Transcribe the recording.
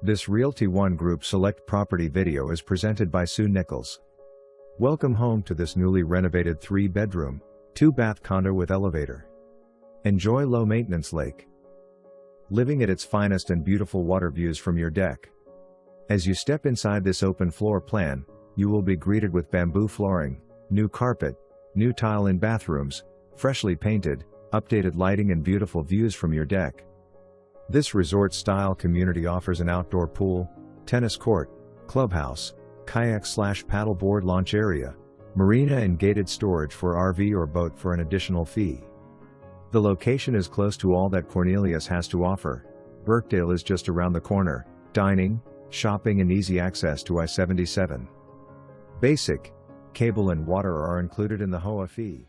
This Realty ONE Group Select property video is presented by Sue Nichols. Welcome home to this newly renovated 3-bedroom, 2-bath condo with elevator. Enjoy low-maintenance lake living at its finest and beautiful water views from your deck. As you step inside this open floor plan, you will be greeted with bamboo flooring, new carpet, new tile in bathrooms, freshly painted, updated lighting and beautiful views from your deck. This resort-style community offers an outdoor pool, tennis court, clubhouse, kayak/paddleboard launch area, marina and gated storage for RV or boat for an additional fee. The location is close to all that Cornelius has to offer. Birkdale is just around the corner, dining, shopping and easy access to I-77. Basic, cable and water are included in the HOA fee.